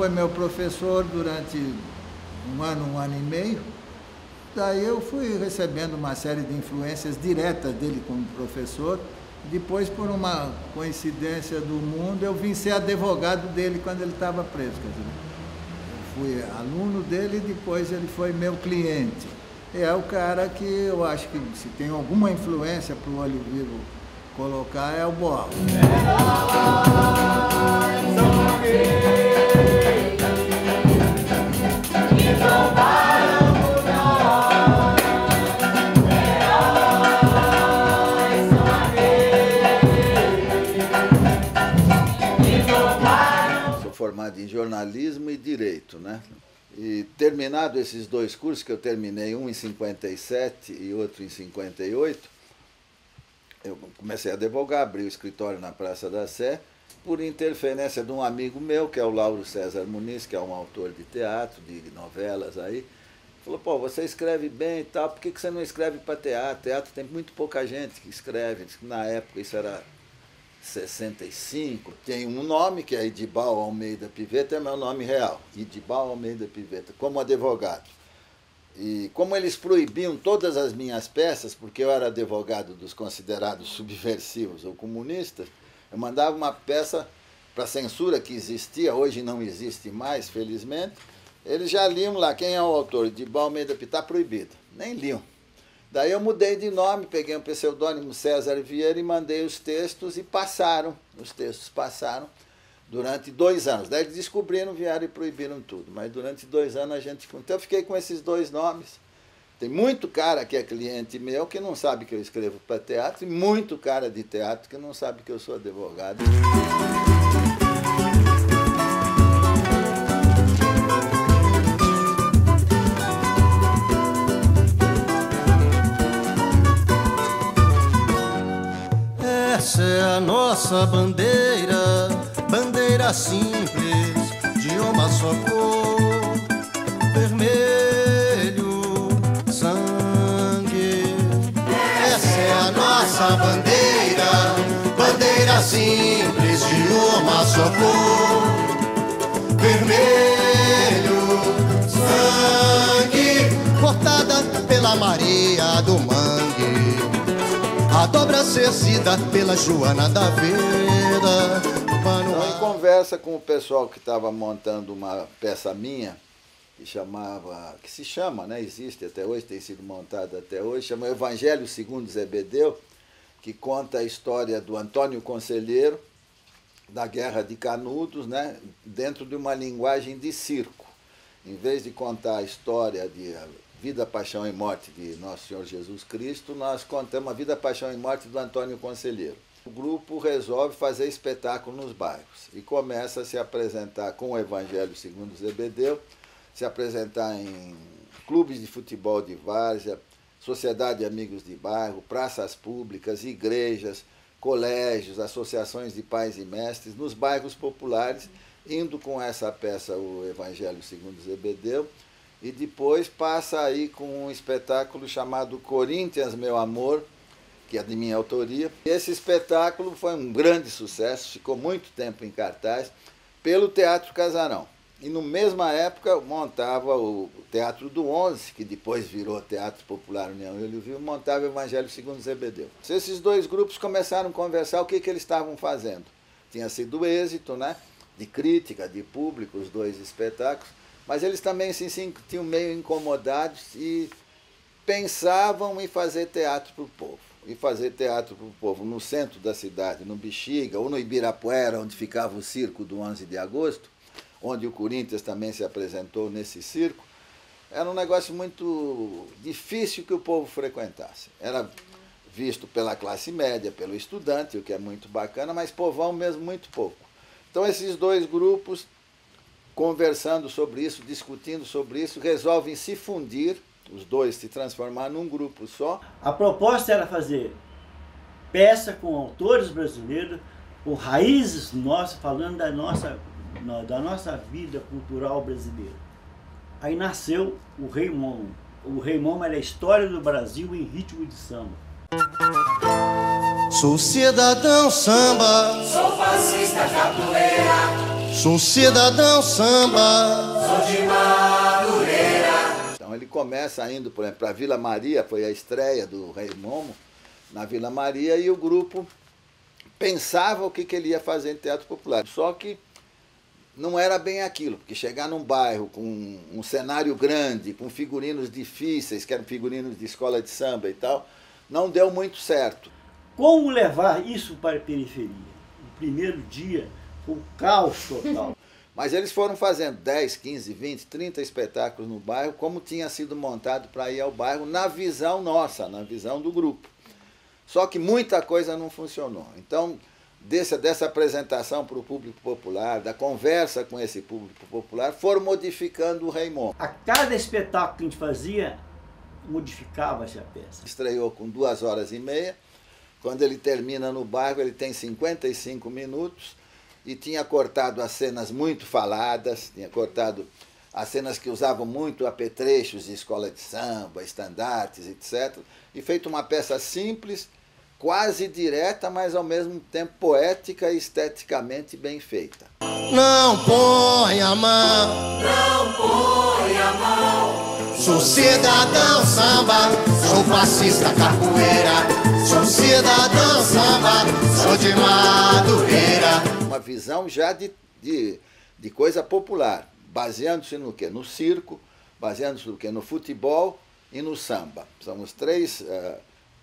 foi meu professor durante um ano e meio. Daí eu fui recebendo uma série de influências diretas dele como professor. Depois, por uma coincidência do mundo, eu vim ser advogado dele quando ele estava preso. Quer dizer, eu fui aluno dele e depois ele foi meu cliente. É o cara que eu acho que, se tem alguma influência para o Olho Vivo colocar, é o Boal. Sou formado em jornalismo e direito, né? E terminado esses dois cursos, que eu terminei, um em 57 e outro em 58, eu comecei a advogar, abri o escritório na Praça da Sé, por interferência de um amigo meu, que é o Lauro César Muniz, que é um autor de teatro, de novelas aí. Falou, pô, você escreve bem e tal, por que você não escreve para teatro? Teatro tem muito pouca gente que escreve. Na época isso era 65. Tem um nome que é Idibal Almeida Piveta, é meu nome real, Idibal Almeida Piveta, como advogado. E como eles proibiam todas as minhas peças, porque eu era advogado dos considerados subversivos ou comunistas, eu mandava uma peça para censura que existia, hoje não existe mais, felizmente. Eles já liam lá, quem é o autor? Idibal Almeida Piveta, está proibido, nem liam. Daí eu mudei de nome, peguei um pseudônimo César Vieira e mandei os textos e passaram. Os textos passaram durante 2 anos. Daí eles descobriram, vieram e proibiram tudo. Mas durante 2 anos a gente... Então eu fiquei com esses 2 nomes. Tem muito cara que é cliente meu que não sabe que eu escrevo para teatro e muito cara de teatro que não sabe que eu sou advogado. Essa é a nossa bandeira, bandeira simples, de uma só cor, vermelho, sangue. Essa é a nossa bandeira, bandeira simples, de uma só cor, vermelho, sangue. Cortada pela Maria do Mangue, a dobra cercida pela Joana da Vera. Então, em conversa com o pessoal que estava montando uma peça minha, que se chama, né, existe até hoje, tem sido montada até hoje, chama Evangelho segundo Zebedeu, que conta a história do Antônio Conselheiro, da Guerra de Canudos, né, dentro de uma linguagem de circo. Em vez de contar a história de Vida, Paixão e Morte de Nosso Senhor Jesus Cristo, nós contamos a Vida, Paixão e Morte do Antônio Conselheiro. O grupo resolve fazer espetáculo nos bairros e começa a se apresentar com o Evangelho segundo Zebedeu, se apresentar em clubes de futebol de várzea, sociedade de amigos de bairro, praças públicas, igrejas, colégios, associações de pais e mestres, nos bairros populares, indo com essa peça, o Evangelho segundo Zebedeu, e depois passa aí com um espetáculo chamado Corinthians, Meu Amor, que é de minha autoria. Esse espetáculo foi um grande sucesso, ficou muito tempo em cartaz, pelo Teatro Casarão. E na mesma época montava o Teatro do 11, que depois virou Teatro Popular União Olho Vivo, montava o Evangelho segundo Zebedeu. Esses 2 grupos começaram a conversar o que eles estavam fazendo. Tinha sido êxito, né, de crítica, de público, os 2 espetáculos, mas eles também se sentiam meio incomodados e pensavam em fazer teatro para o povo. E fazer teatro para o povo no centro da cidade, no Bexiga, ou no Ibirapuera, onde ficava o circo do 11 de agosto, onde o Corinthians também se apresentou nesse circo, era um negócio muito difícil que o povo frequentasse. Era visto pela classe média, pelo estudante, o que é muito bacana, mas povão mesmo muito pouco. Então esses 2 grupos, conversando sobre isso, discutindo sobre isso, resolvem se fundir, os 2 se transformar num grupo só. A proposta era fazer peça com autores brasileiros, com raízes nossas, falando da nossa vida cultural brasileira. Aí nasceu o Rei Momo. O Rei Momo era a história do Brasil em ritmo de samba. Sou cidadão samba, sou fascista capoeira, Sou cidadão samba. Sou de Madureira. Então ele começa indo, por exemplo, para Vila Maria, foi a estreia do Rei Momo, na Vila Maria, e o grupo pensava o que ele ia fazer em teatro popular. Só que não era bem aquilo, porque chegar num bairro com um cenário grande, com figurinos difíceis, que eram figurinos de escola de samba e tal, não deu muito certo. Como levar isso para a periferia? O primeiro dia foi um caos total. Mas eles foram fazendo 10, 15, 20, 30 espetáculos no bairro, como tinha sido montado para ir ao bairro, na visão nossa, na visão do grupo. Só que muita coisa não funcionou. Então, dessa apresentação para o público popular, da conversa com esse público popular, foram modificando o Rei Momo. A cada espetáculo que a gente fazia, modificava-se a peça. Estreou com 2h30. Quando ele termina no bairro, ele tem 55 minutos e tinha cortado as cenas muito faladas, tinha cortado as cenas que usavam muito apetrechos de escola de samba, estandartes, etc. E feito uma peça simples, quase direta, mas ao mesmo tempo poética e esteticamente bem feita. Não põe a mão, Não põe a mão. sou cidadão samba, sou fascista capoeira, sou cidadão samba, sou de Madureira. Uma visão já de coisa popular, baseando-se no quê? No circo, baseando-se no quê? No futebol e no samba. São os três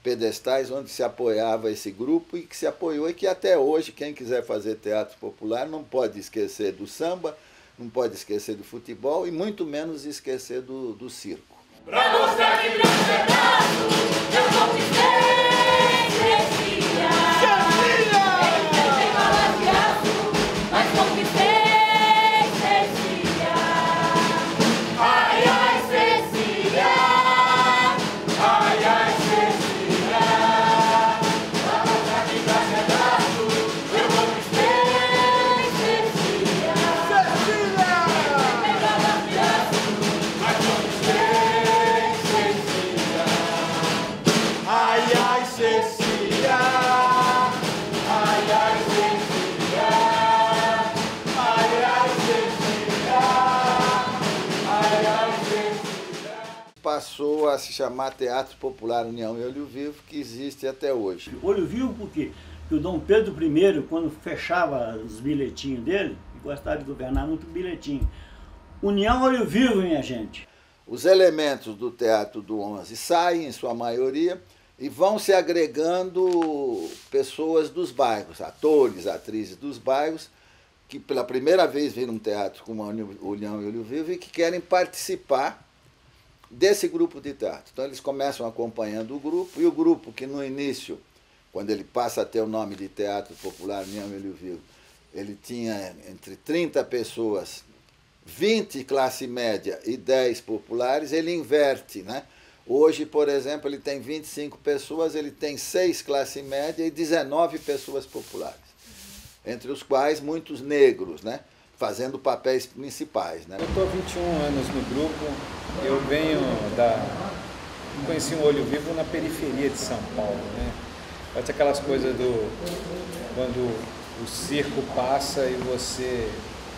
pedestais onde se apoiava esse grupo e que se apoiou e que até hoje quem quiser fazer teatro popular não pode esquecer do samba, não pode esquecer do futebol e muito menos esquecer do circo. Pra mostrar que meu pedaço eu conquistei Cecília. Tentei falar de aço, mas conquistei Cecília. Ai, ai, Cecília. Ai, ai, Cecília. Pra mostrar que meu pedaço eu conquistei Cecília. Tentei falar de aço, mas conquistei Cecília. Ai, ai, Cecília. Ai, ai, Cecília. Ai, ai, Cecília. Ai, ai, Cecília. Passou a se chamar Teatro Popular União e Olho Vivo, que existe até hoje. Olho vivo por quê? Porque o Dom Pedro I, quando fechava os bilhetinhos dele, gostava de governar muito bilhetinho. União Olho Vivo, minha gente. Os elementos do Teatro do 11 saem, em sua maioria, e vão se agregando pessoas dos bairros, atores, atrizes dos bairros, que pela primeira vez vêm num teatro como a União e Olho Vivo e que querem participar desse grupo de teatro. Então eles começam acompanhando o grupo, e o grupo que no início, quando ele passa a ter o nome de Teatro Popular União e Olho Vivo, ele tinha entre 30 pessoas, 20 classe média e 10 populares, ele inverte, né? Hoje, por exemplo, ele tem 25 pessoas, ele tem 6 classe média e 19 pessoas populares, entre os quais muitos negros, né? Fazendo papéis principais, né? Eu estou há 21 anos no grupo, eu conheci o Olho Vivo na periferia de São Paulo, né? Pode ser aquelas coisas quando o circo passa e você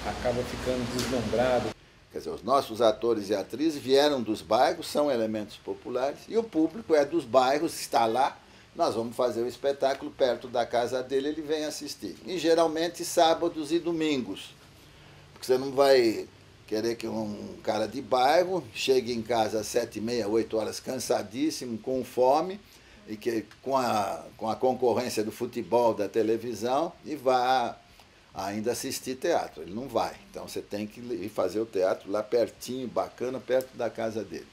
acaba ficando deslumbrado. Quer dizer, os nossos atores e atrizes vieram dos bairros, são elementos populares, e o público é dos bairros, está lá, nós vamos fazer o espetáculo perto da casa dele, ele vem assistir. E geralmente sábados e domingos, porque você não vai querer que um cara de bairro chegue em casa às 7h30, 8 horas, cansadíssimo, com fome, e que com a concorrência do futebol, da televisão, e vá ainda assistir teatro. Ele não vai. Então você tem que ir fazer o teatro lá pertinho, bacana, perto da casa dele.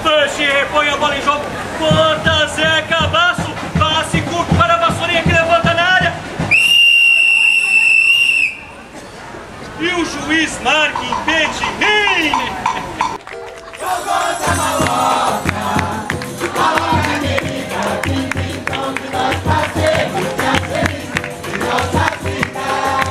Punch, repõe a bola em jogo, corta Zé Cabaço, passe curto para a Vassourinha que levanta na área. E o juiz marca impedimento. Então que nós fazemos, que a nossa vida.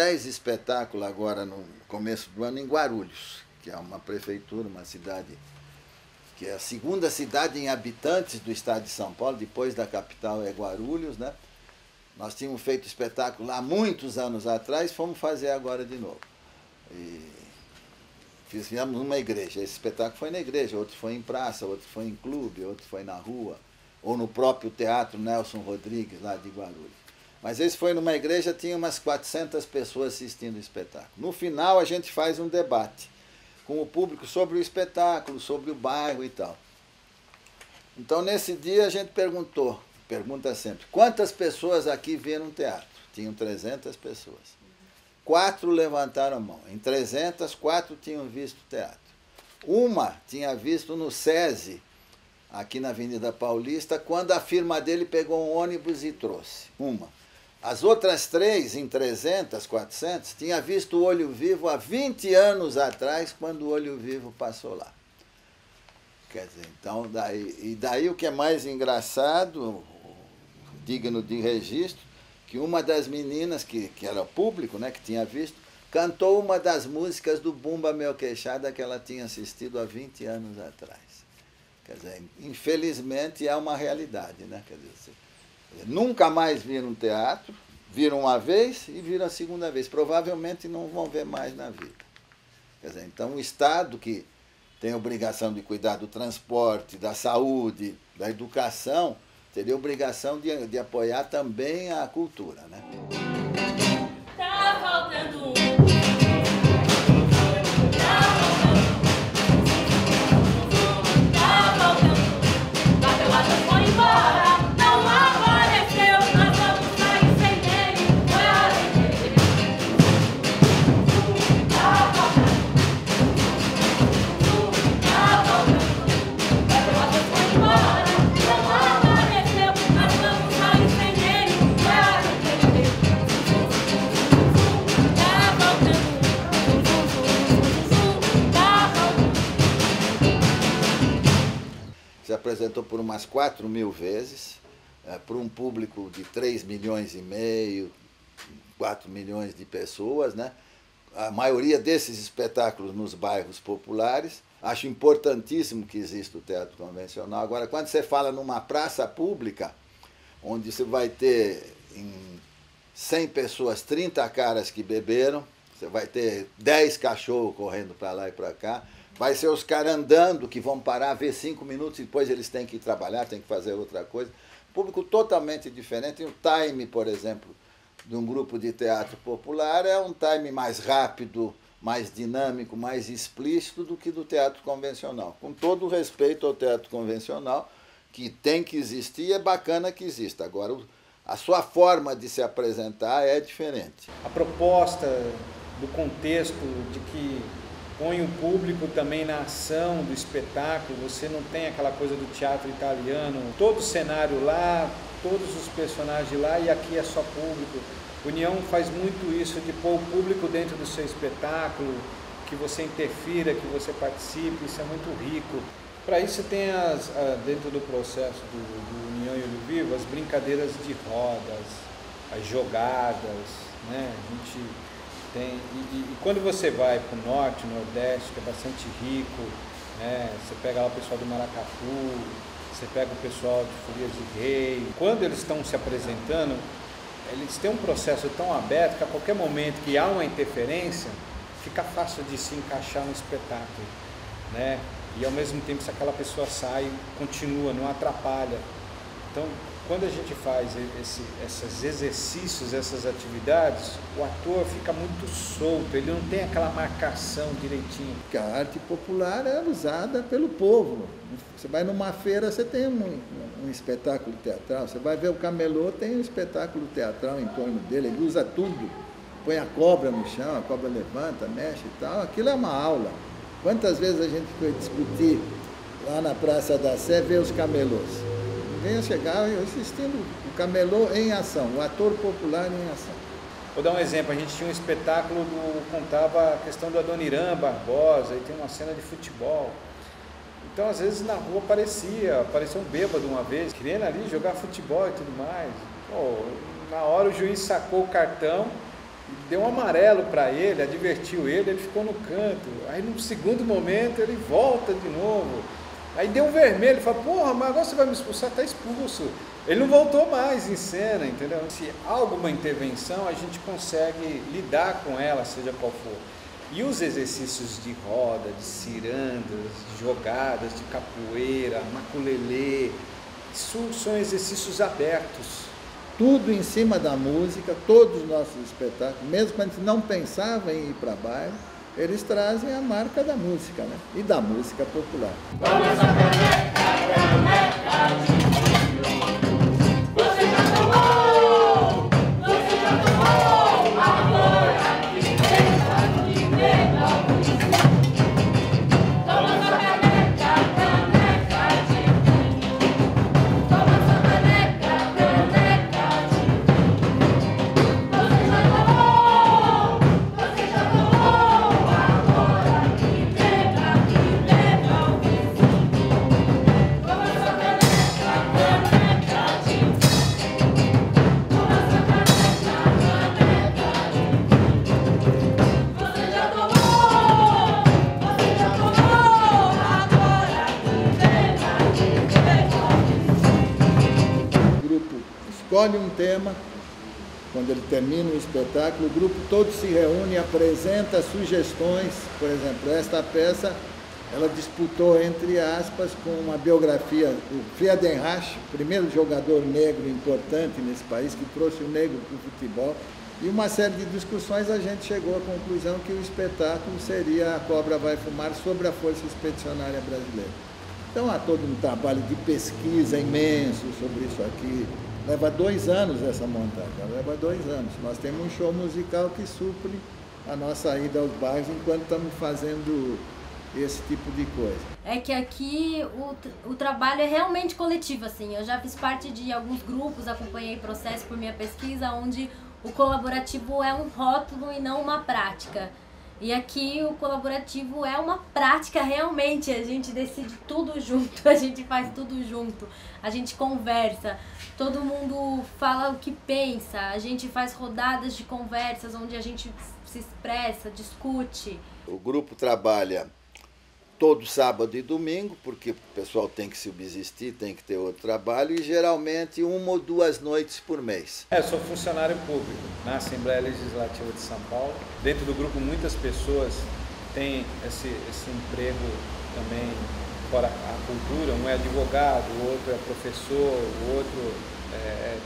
10 espetáculos agora no começo do ano em Guarulhos, que é uma prefeitura, uma cidade que é a segunda cidade em habitantes do estado de São Paulo, depois da capital é Guarulhos, né? Nós tínhamos feito espetáculo há muitos anos atrás, fomos fazer agora de novo. E fizemos numa igreja. Esse espetáculo foi na igreja, outro foi em praça, outro foi em clube, outro foi na rua, ou no próprio Teatro Nelson Rodrigues, lá de Guarulhos. Mas esse foi numa igreja, tinha umas 400 pessoas assistindo o espetáculo. No final, a gente faz um debate com o público sobre o espetáculo, sobre o bairro e tal. Então, nesse dia, a gente pergunta sempre, quantas pessoas aqui viram teatro? Tinham 300 pessoas. 4 levantaram a mão. Em 300, 4 tinham visto teatro. Uma tinha visto no SESI, aqui na Avenida Paulista, quando a firma dele pegou um ônibus e trouxe. Uma. As outras 3, em 300, 400, tinha visto o Olho Vivo há 20 anos atrás, quando o Olho Vivo passou lá. Quer dizer, então, daí o que é mais engraçado, digno de registro, que uma das meninas, que era público, né, que tinha visto, cantou uma das músicas do Bumba Meu Queixada que ela tinha assistido há 20 anos atrás. Quer dizer, infelizmente é uma realidade, né? Quer dizer, nunca mais viram teatro, viram uma vez e viram a segunda vez. Provavelmente não vão ver mais na vida. Quer dizer, então o Estado, que tem a obrigação de cuidar do transporte, da saúde, da educação, teria a obrigação de apoiar também a cultura, né? Tá faltando papelada foi embora, não apareceu, nós vamos sair sem ele. Tá faltando papelada foi embora, não apareceu, nós vamos sair sem ele. Tá faltando Se apresentou por umas 4.000 vezes, por um público de 3,5 milhões, 4 milhões de pessoas, né? A maioria desses espetáculos nos bairros populares. Acho importantíssimo que exista o teatro convencional. Agora, quando você fala numa praça pública, onde você vai ter em 100 pessoas 30 caras que beberam, você vai ter 10 cachorros correndo para lá e para cá, vai ser os caras andando que vão parar, ver 5 minutos e depois eles têm que ir trabalhar, têm que fazer outra coisa. Público totalmente diferente. E o time, por exemplo, de um grupo de teatro popular é um time mais rápido, mais dinâmico, mais explícito do que do teatro convencional. Com todo o respeito ao teatro convencional, que tem que existir, é bacana que exista. Agora, a sua forma de se apresentar é diferente. A proposta do contexto de que põe o público também na ação do espetáculo, você não tem aquela coisa do teatro italiano, todo o cenário lá, todos os personagens lá e aqui é só público. União faz muito isso de pôr o público dentro do seu espetáculo, que você interfira, que você participe, isso é muito rico. Para isso tem dentro do processo do União e Olho Vivo, as brincadeiras de rodas, as jogadas, né? A gente tem, e quando você vai para o norte, nordeste, que é bastante rico, né? Você pega lá o pessoal do Maracatu, você pega o pessoal de Folia de Rei, quando eles estão se apresentando, eles têm um processo tão aberto que a qualquer momento que há uma interferência, fica fácil de se encaixar no espetáculo, né? E ao mesmo tempo, se aquela pessoa sai, continua, não atrapalha. Então, quando a gente faz esses exercícios, essas atividades, o ator fica muito solto, ele não tem aquela marcação direitinho. A arte popular é usada pelo povo. Você vai numa feira, você tem um espetáculo teatral. Você vai ver o camelô, tem um espetáculo teatral em torno dele, ele usa tudo. Põe a cobra no chão, a cobra levanta, mexe e tal. Aquilo é uma aula. Quantas vezes a gente foi discutir lá na Praça da Sé, ver os camelôs? Ninguém ia chegar assistindo o camelô em ação, o ator popular em ação. Vou dar um exemplo, a gente tinha um espetáculo contava a questão do Adoniran Barbosa, e tem uma cena de futebol. Então, às vezes, na rua aparecia um bêbado uma vez, querendo ali jogar futebol e tudo mais. Pô, na hora o juiz sacou o cartão, deu um amarelo para ele, advertiu ele, ele ficou no canto. Aí no segundo momento ele volta de novo. Aí deu um vermelho, ele falou, porra, mas agora você vai me expulsar, tá expulso. Ele não voltou mais em cena, entendeu? Se há alguma intervenção, a gente consegue lidar com ela, seja qual for. E os exercícios de roda, de cirandas, de jogadas, de capoeira, maculelê, isso são exercícios abertos. Tudo em cima da música, todos os nossos espetáculos, mesmo quando a gente não pensava em ir para bairro, eles trazem a marca da música, né? E da música popular. Escolhe um tema, quando ele termina o espetáculo, o grupo todo se reúne e apresenta sugestões. Por exemplo, esta peça, ela disputou, entre aspas, com uma biografia do Friedenreich, o primeiro jogador negro importante nesse país, que trouxe o negro para o futebol. E uma série de discussões, a gente chegou à conclusão que o espetáculo seria A Cobra Vai Fumar, sobre a Força Expedicionária Brasileira. Então há todo um trabalho de pesquisa imenso sobre isso aqui. Leva 2 anos essa montagem, leva 2 anos. Nós temos um show musical que supre a nossa ida aos bairros enquanto estamos fazendo esse tipo de coisa. É que aqui o trabalho é realmente coletivo, assim. Eu já fiz parte de alguns grupos, acompanhei o processo por minha pesquisa, onde o colaborativo é um rótulo e não uma prática. E aqui o colaborativo é uma prática realmente, a gente decide tudo junto, a gente faz tudo junto, a gente conversa, todo mundo fala o que pensa, a gente faz rodadas de conversas onde a gente se expressa, discute. O grupo trabalha todo sábado e domingo, porque o pessoal tem que subsistir, tem que ter outro trabalho, e geralmente 1 ou 2 noites por mês. Eu sou funcionário público na Assembleia Legislativa de São Paulo. Dentro do grupo, muitas pessoas têm esse emprego também fora a cultura. Um é advogado, o outro é professor, o outro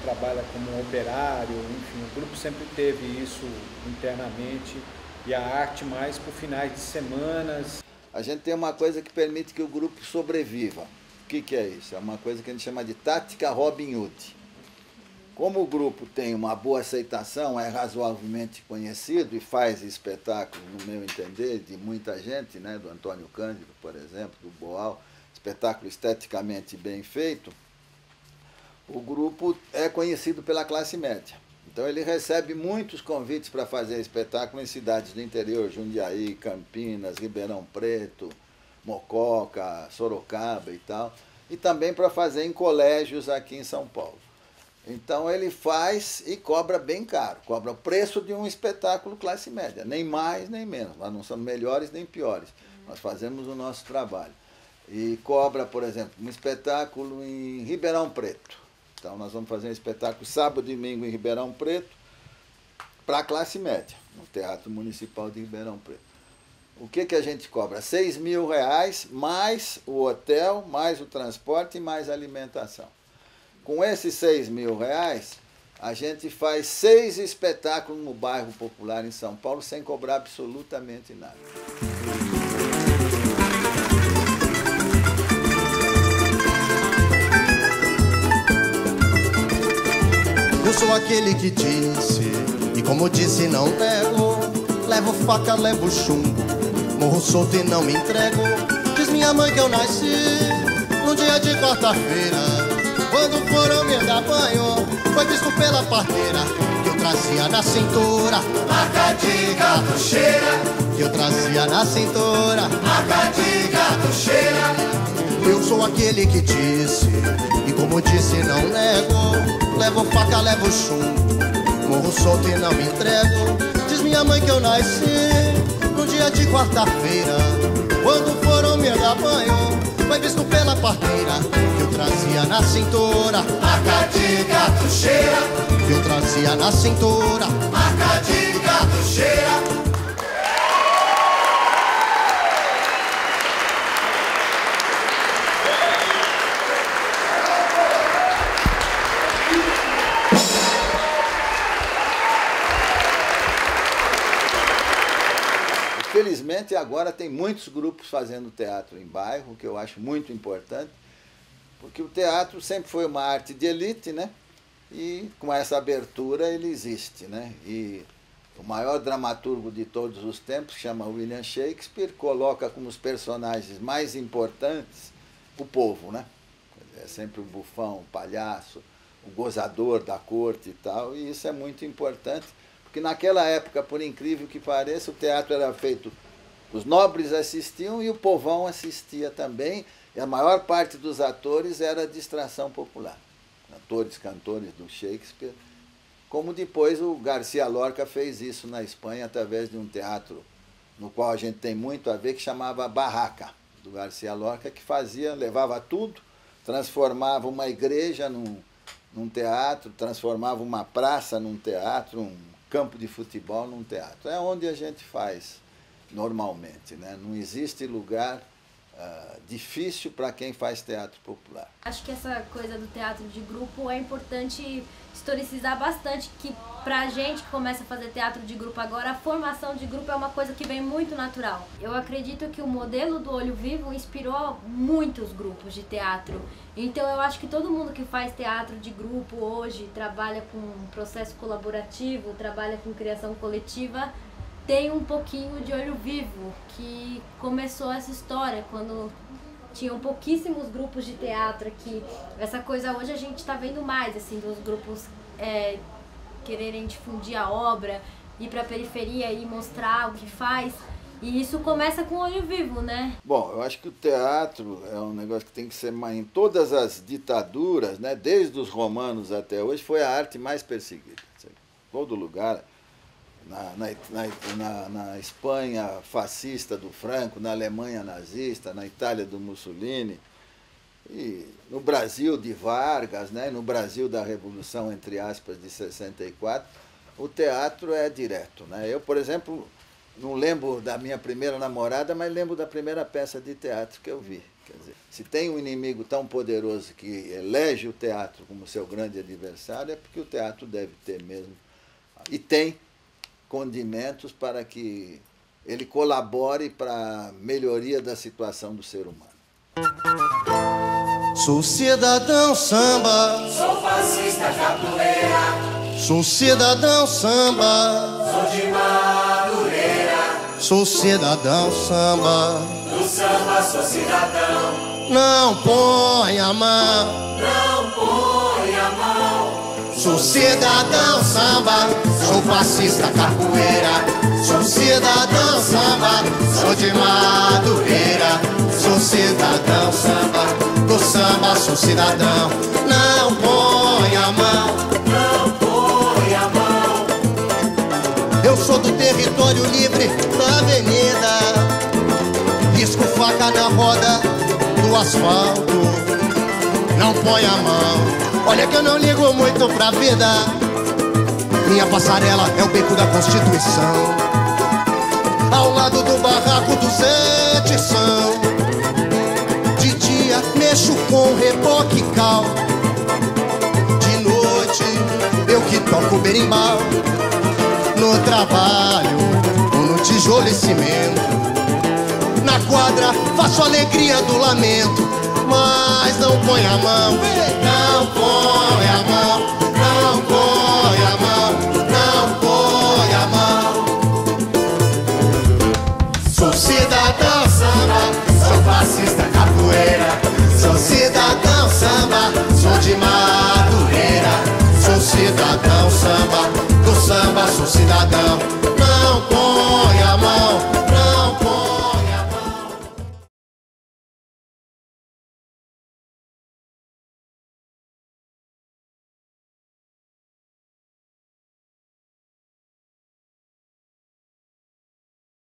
trabalha como operário. Enfim, o grupo sempre teve isso internamente, e a arte mais por finais de semanas. A gente tem uma coisa que permite que o grupo sobreviva. O que é isso? É uma coisa que a gente chama de tática Robin Hood. Como o grupo tem uma boa aceitação, é razoavelmente conhecido e faz espetáculos, no meu entender, de muita gente, né? Do Antônio Cândido, por exemplo, do Boal, espetáculo esteticamente bem feito, o grupo é conhecido pela classe média. Então ele recebe muitos convites para fazer espetáculo em cidades do interior, Jundiaí, Campinas, Ribeirão Preto, Mococa, Sorocaba e tal, e também para fazer em colégios aqui em São Paulo. Então ele faz e cobra bem caro, cobra o preço de um espetáculo classe média, nem mais nem menos, nós não somos melhores nem piores, nós fazemos o nosso trabalho. E cobra, por exemplo, um espetáculo em Ribeirão Preto. Então nós vamos fazer um espetáculo sábado e domingo em Ribeirão Preto para a classe média, no Teatro Municipal de Ribeirão Preto. O que a gente cobra? R$6.000 mais o hotel, mais o transporte e mais a alimentação. Com esses R$6.000, a gente faz 6 espetáculos no bairro popular em São Paulo sem cobrar absolutamente nada. Eu sou aquele que disse, e como disse não nego, levo faca, levo chumbo, morro solto e não me entrego. Diz minha mãe que eu nasci num dia de quarta-feira, quando foram me dar banho, foi visto pela parteira, que eu trazia na cintura marca de gatocheira, que eu trazia na cintura marca de gatocheira. Eu sou aquele que disse, e como disse não nego, levo faca, levo chumbo, morro solto e não me entrego. Diz minha mãe que eu nasci num dia de quarta-feira. Quando foram me dar banho, foi visto pela parteira que eu trazia na cintura marca de gato cheira. Que eu trazia na cintura marca de gato cheira. Felizmente agora tem muitos grupos fazendo teatro em bairro, que eu acho muito importante, porque o teatro sempre foi uma arte de elite, né? E com essa abertura ele existe, né? E o maior dramaturgo de todos os tempos, que chama William Shakespeare, coloca como os personagens mais importantes o povo, né? É sempre o bufão, o palhaço, o gozador da corte e tal, e isso é muito importante. Porque naquela época, por incrível que pareça, o teatro era feito, os nobres assistiam e o povão assistia também, e a maior parte dos atores era distração popular. Atores, cantores do Shakespeare, como depois o Garcia Lorca fez isso na Espanha através de um teatro no qual a gente tem muito a ver, que chamava Barraca, do Garcia Lorca, que fazia, levava tudo, transformava uma igreja num teatro, transformava uma praça num teatro, um campo de futebol num teatro. É onde a gente faz normalmente, né? Não existe lugar difícil para quem faz teatro popular. Acho que essa coisa do teatro de grupo é importante historicizar bastante, que pra gente que começa a fazer teatro de grupo agora, a formação de grupo é uma coisa que vem muito natural. Eu acredito que o modelo do Olho Vivo inspirou muitos grupos de teatro. Então eu acho que todo mundo que faz teatro de grupo hoje, trabalha com processo colaborativo, trabalha com criação coletiva, tem um pouquinho de Olho Vivo, que começou essa história quando tinham pouquíssimos grupos de teatro aqui. Essa coisa hoje a gente está vendo mais, assim, dos grupos quererem difundir a obra, ir para a periferia e mostrar o que faz. E isso começa com o Olho Vivo, né? Bom, eu acho que o teatro é um negócio que tem que ser em todas as ditaduras, né, desde os romanos até hoje, foi a arte mais perseguida. Em todo lugar. Na Espanha fascista do Franco, na Alemanha nazista, na Itália do Mussolini, e no Brasil de Vargas, né, no Brasil da Revolução, entre aspas, de 64, o teatro é direto, né? Eu, por exemplo, não lembro da minha primeira namorada, mas lembro da primeira peça de teatro que eu vi. Quer dizer, se tem um inimigo tão poderoso que elege o teatro como seu grande adversário, é porque o teatro deve ter mesmo, e tem condimentos para que ele colabore para a melhoria da situação do ser humano. Sou cidadão samba, Sou fascista capoeira, sou cidadão samba, sou de Madureira, sou cidadão samba. do samba sou cidadão, Não põe a mão, não põe a mão. sou cidadão samba, sou fascista capoeira, sou cidadão samba, sou de Madureira, sou cidadão samba, do samba sou cidadão, não põe a mão, Não põe a mão. eu sou do território livre da avenida, risco faca na roda do asfalto, não põe a mão. Olha que eu não ligo muito pra vida, minha passarela é o beco da Constituição, ao lado do barraco do Zé Tição. De dia mexo com reboque cal, de noite eu que toco berimbau, no trabalho ou no tijolo e cimento, na quadra faço alegria do lamento, mas não põe a mão, não põe a mão, não põe a mão, não põe a mão. Sou cidadão samba, sou fascista capoeira, sou cidadão samba, sou de Madureira, sou cidadão samba, do samba sou cidadão, não põe